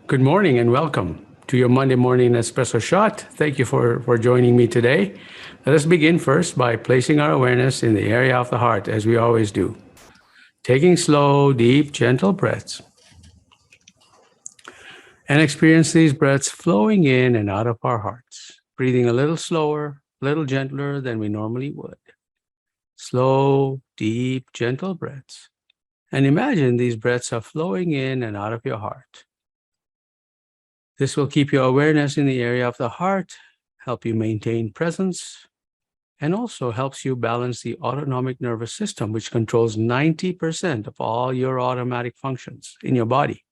Good morning and welcome to your Monday morning espresso shot. Thank you for joining me today. Let us begin first by placing our awareness in the area of the heart, as we always do. Taking slow, deep, gentle breaths. And experience these breaths flowing in and out of our hearts, breathing a little slower, a little gentler than we normally would. Slow, deep, gentle breaths. And imagine these breaths are flowing in and out of your heart. This will keep your awareness in the area of the heart, help you maintain presence, and also helps you balance the autonomic nervous system, which controls 90% of all your automatic functions in your body.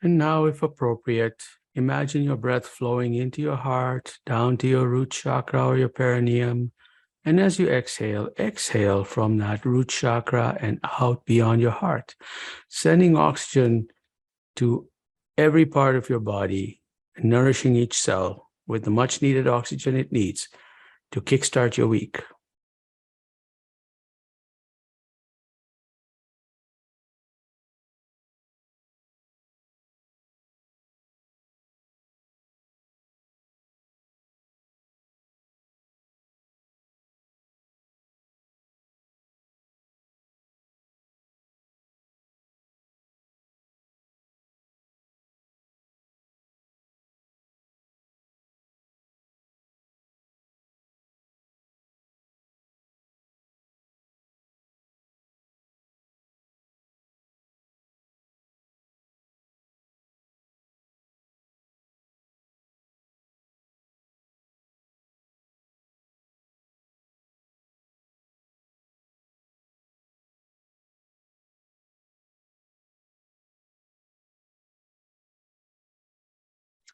And now, if appropriate, imagine your breath flowing into your heart, down to your root chakra or your perineum. And as you exhale, exhale from that root chakra and out beyond your heart, sending oxygen to every part of your body, nourishing each cell with the much needed oxygen it needs to kickstart your week.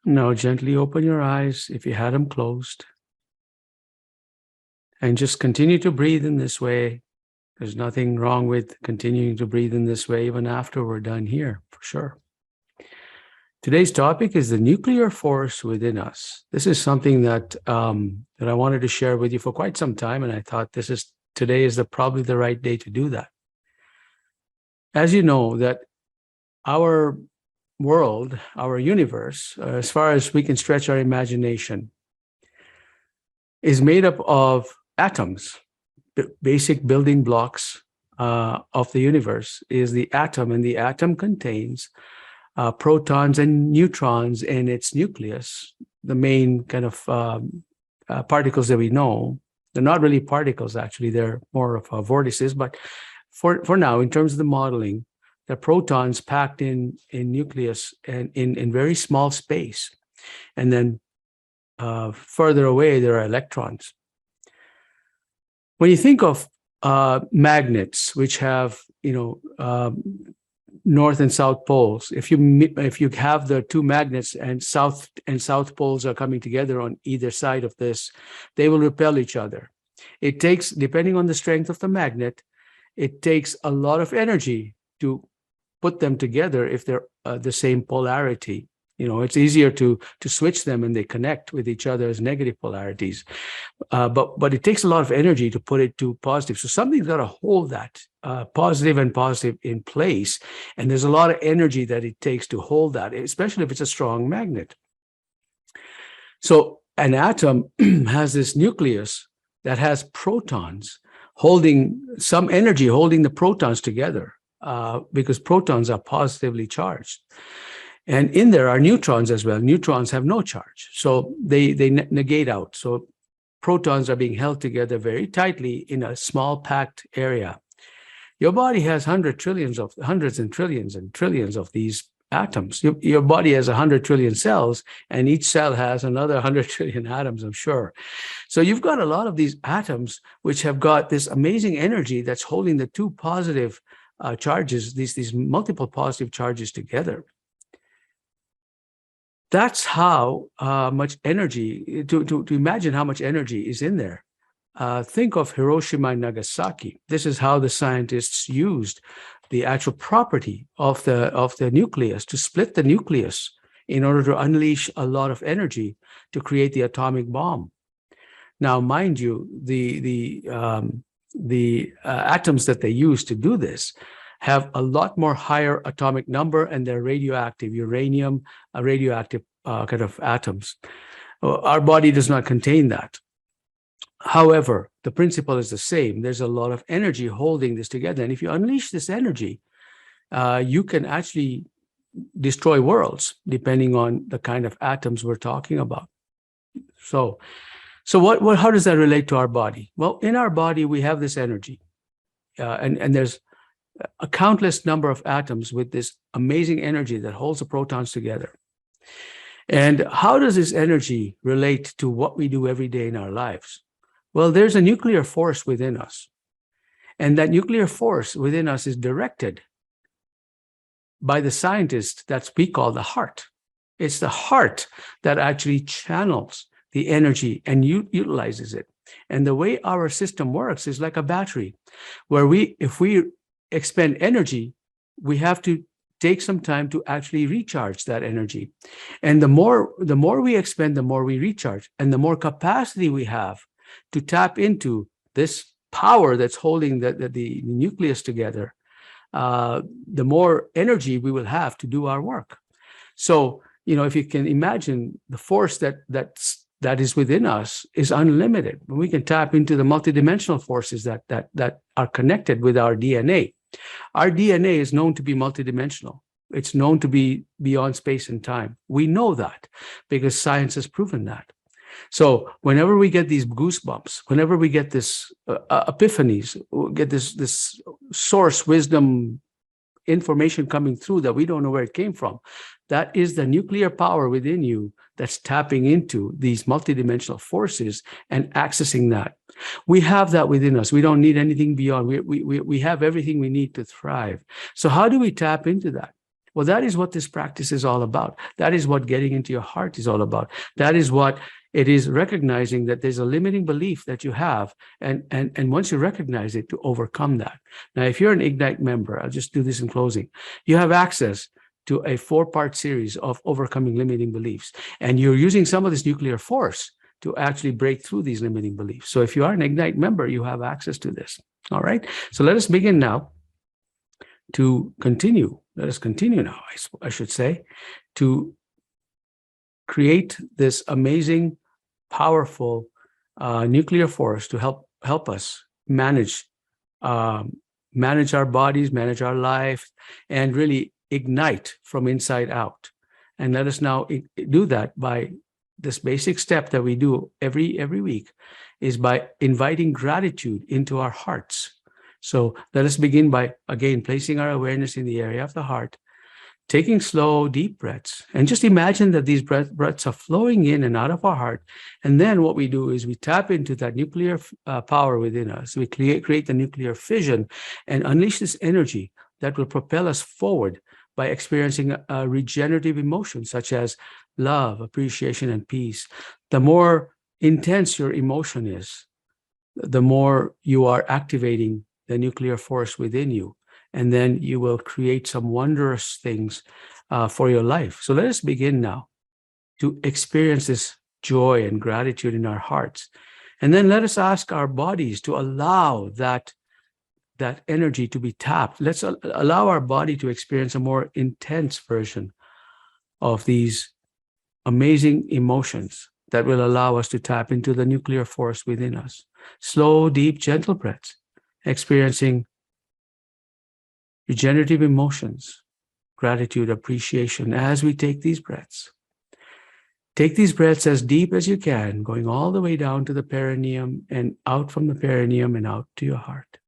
Now gently open your eyes if you had them closed. And just continue to breathe in this way. There's nothing wrong with continuing to breathe in this way even after we're done here, for sure. Today's topic is the nuclear force within us. This is something that I wanted to share with you for quite some time, and I thought today is probably the right day to do that. As you know, that our world, our universe, as far as we can stretch our imagination, is made up of atoms, basic building blocks of the universe is the atom, and the atom contains protons and neutrons in its nucleus, the main kind of particles that we know. They're not really particles, actually. They're more of vortices. But for now, in terms of the modeling, the protons packed in nucleus and in very small space. And then further away, there are electrons. When you think of magnets, which have, north and south poles, if you have the two magnets and south poles are coming together on either side of this, they will repel each other. It takes, depending on the strength of the magnet, it takes a lot of energy to put them together if they're the same polarity. It's easier to switch them and they connect with each other as negative polarities. But it takes a lot of energy to put it to positive. So something's got to hold that positive and positive in place. And there's a lot of energy that it takes to hold that, especially if it's a strong magnet. So an atom has this nucleus that has protons holding some energy, holding the protons together, because protons are positively charged. And in there are neutrons as well. Neutrons have no charge, so they negate out. So protons are being held together very tightly in a small packed area. Your body has hundreds and trillions of these atoms. Your body has 100 trillion cells, and each cell has another 100 trillion atoms, I'm sure. So you've got a lot of these atoms which have got this amazing energy that's holding the two positive charges, these multiple positive charges together. That's how much energy, to imagine how much energy is in there. Think of Hiroshima and Nagasaki. This is how the scientists used the actual property of the nucleus to split the nucleus in order to unleash a lot of energy to create the atomic bomb. Now, mind you, the atoms that they use to do this have a lot more higher atomic number, and they're radioactive, uranium, radioactive kind of atoms. Our body does not contain that. However, the principle is the same. There's a lot of energy holding this together. And if you unleash this energy, you can actually destroy worlds, depending on the kind of atoms we're talking about. So how does that relate to our body? Well, in our body, we have this energy. And there's a countless number of atoms with this amazing energy that holds the protons together. And how does this energy relate to what we do every day in our lives? Well, there's a nuclear force within us. And that nuclear force within us is directed by the scientist that we call the heart. It's the heart that actually channels the energy and utilizes it. And the way our system works is like a battery, where if we expend energy, we have to take some time to actually recharge that energy. And the more we expend, the more we recharge. And the more capacity we have to tap into this power that's holding the nucleus together, the more energy we will have to do our work. So, if you can imagine, the force that is within us is unlimited. We can tap into the multidimensional forces that are connected with our DNA. Our DNA is known to be multidimensional. It's known to be beyond space and time. We know that because science has proven that. So whenever we get these goosebumps, whenever we get this epiphanies, we get this source wisdom information coming through that we don't know where it came from, that is the nuclear power within you that's tapping into these multidimensional forces and accessing that. We have that within us. We don't need anything beyond. We have everything we need to thrive. So how do we tap into that? Well, that is what this practice is all about. That is what getting into your heart is all about. That is what it is, recognizing that there's a limiting belief that you have. And once you recognize it, to overcome that. Now, if you're an Ignite member, I'll just do this in closing. You have access to a 4-part series of overcoming limiting beliefs. And you're using some of this nuclear force to actually break through these limiting beliefs. So if you are an Ignite member, you have access to this. All right. So let us begin now to continue. Let us continue now, I should say, to create this amazing, powerful nuclear force to help us manage manage our bodies, manage our life, and really ignite from inside out. And let us now do that by this basic step that we do every week, is by inviting gratitude into our hearts. So let us begin by, again, placing our awareness in the area of the heart, taking slow, deep breaths, and just imagine that these breaths are flowing in and out of our heart. And then what we do is we tap into that nuclear power within us. We create the nuclear fission and unleash this energy that will propel us forward by experiencing regenerative emotions such as love, appreciation, and peace. The more intense your emotion is, the more you are activating the nuclear force within you. And then you will create some wondrous things for your life. So let us begin now to experience this joy and gratitude in our hearts. And then let us ask our bodies to allow that energy to be tapped. Let's allow our body to experience a more intense version of these amazing emotions that will allow us to tap into the nuclear force within us. Slow, deep, gentle breaths, experiencing regenerative emotions, gratitude, appreciation as we take these breaths. Take these breaths as deep as you can, going all the way down to the perineum and out from the perineum and out to your heart.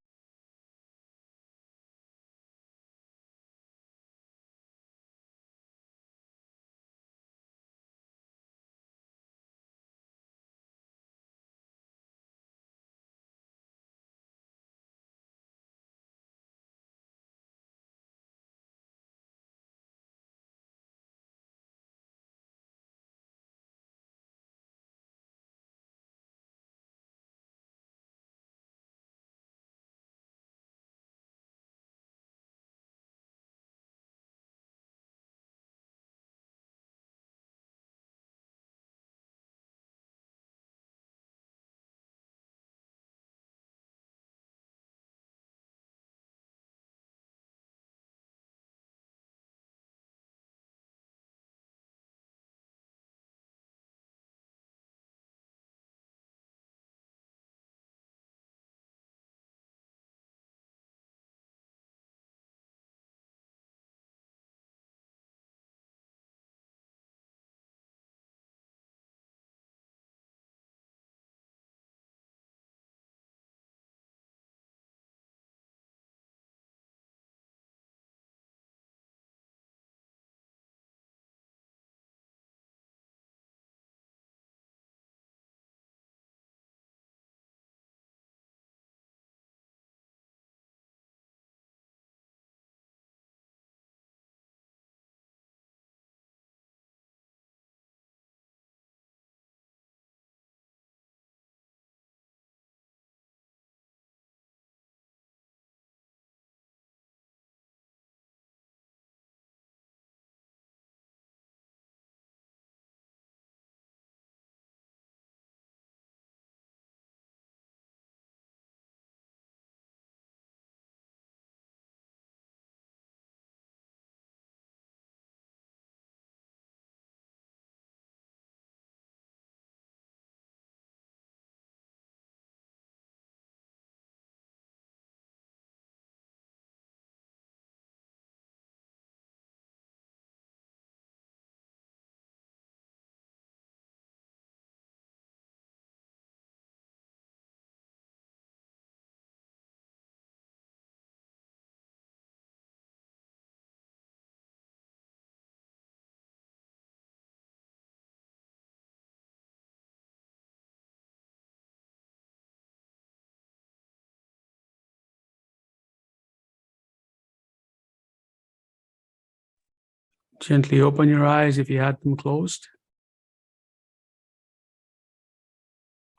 Gently open your eyes if you had them closed.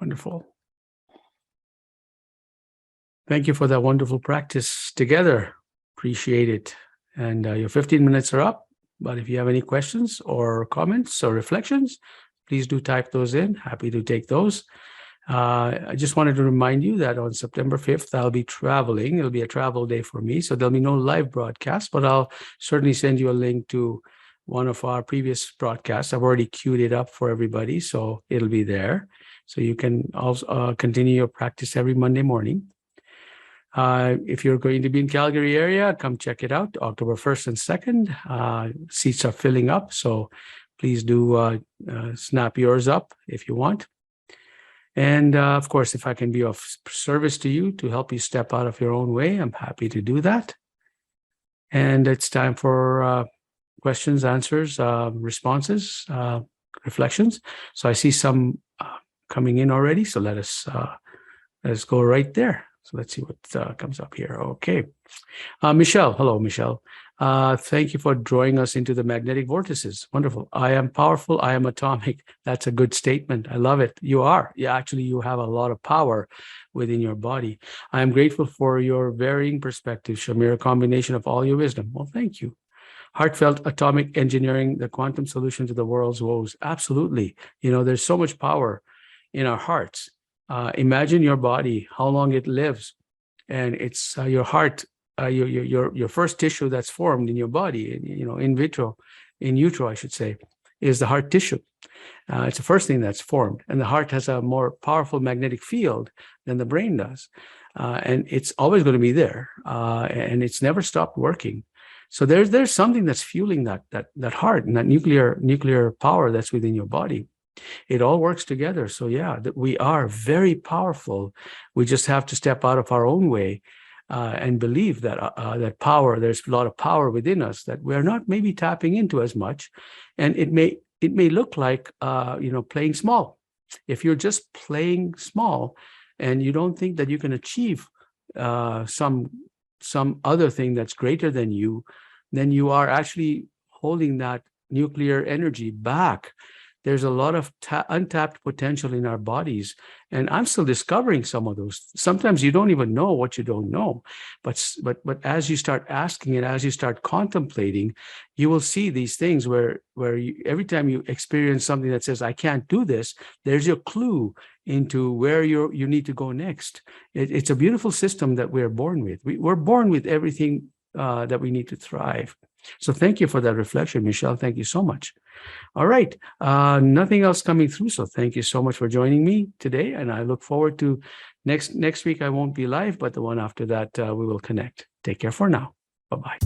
Wonderful. Thank you for that wonderful practice together. Appreciate it. And your 15 minutes are up. But if you have any questions or comments or reflections, please do type those in. Happy to take those. I just wanted to remind you that on September 5th, I'll be traveling. It'll be a travel day for me. So there'll be no live broadcast, but I'll certainly send you a link to one of our previous broadcasts. I've already queued it up for everybody, so it'll be there. So you can also continue your practice every Monday morning. If you're going to be in Calgary area, come check it out. October 1st and 2nd. Seats are filling up, so please do snap yours up if you want. And of course, if I can be of service to you to help you step out of your own way, I'm happy to do that. And it's time for questions, answers, responses, reflections. So I see some coming in already. So let's go right there. So let's see what comes up here. Okay. Michelle. Hello, Michelle. Thank you for drawing us into the magnetic vortices. Wonderful. I am powerful. I am atomic. That's a good statement. I love it. You are. Yeah, actually, you have a lot of power within your body. I am grateful for your varying perspectives. Show me a combination of all your wisdom. Well, thank you. Heartfelt atomic engineering, the quantum solution to the world's woes. Absolutely. You know, there's so much power in our hearts. Imagine your body, how long it lives, and it's your heart, your first tissue that's formed in your body, you know, in utero, I should say, is the heart tissue. It's the first thing that's formed, and the heart has a more powerful magnetic field than the brain does, and it's always going to be there, and it's never stopped working. So there's something that's fueling that heart and that nuclear power that's within your body. It all works together. So yeah, that we are very powerful. We just have to step out of our own way and believe that that power. There's a lot of power within us that we're not maybe tapping into as much, and it may look like playing small. If you're just playing small, and you don't think that you can achieve some other thing that's greater than you, then you are actually holding that nuclear energy back. There's a lot of untapped potential in our bodies, and I'm still discovering some of those. Sometimes you don't even know what you don't know, but as you start asking and as you start contemplating, you will see these things where every time you experience something that says, I can't do this, there's your clue into where you need to go next. It's a beautiful system that we're born with. We're born with everything that we need to thrive. So thank you for that reflection, Michelle. Thank you so much. All right. Nothing else coming through. So thank you so much for joining me today. And I look forward to next week. I won't be live, but the one after that, we will connect. Take care for now. Bye-bye.